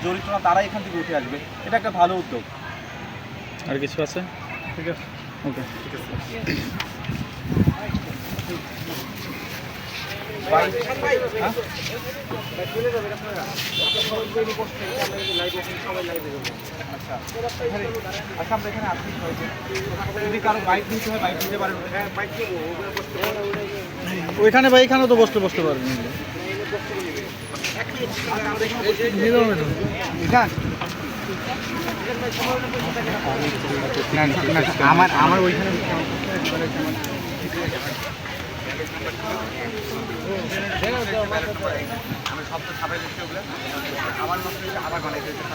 জড়িত না তারাই এখান থেকে উঠে আসবে। এটা একটা ভালো উদ্যোগ। আর কিছু আছে? ঠিক আছে, ওকে, ঠিক আছে। আচ্ছা, আমরা এখানে আসি যদি কারো বাইক নিতে হয় বাইক নিতে পারেন। হ্যাঁ, বাইক ওইখানে ভাই, এখানেও তো বসতে পারবেন। আমার ওইখানে আমি সব তো ছাপাই দিচ্ছি ওগুলো আবার নষ্ট হয়েছে, আবার বানাইতে হচ্ছে।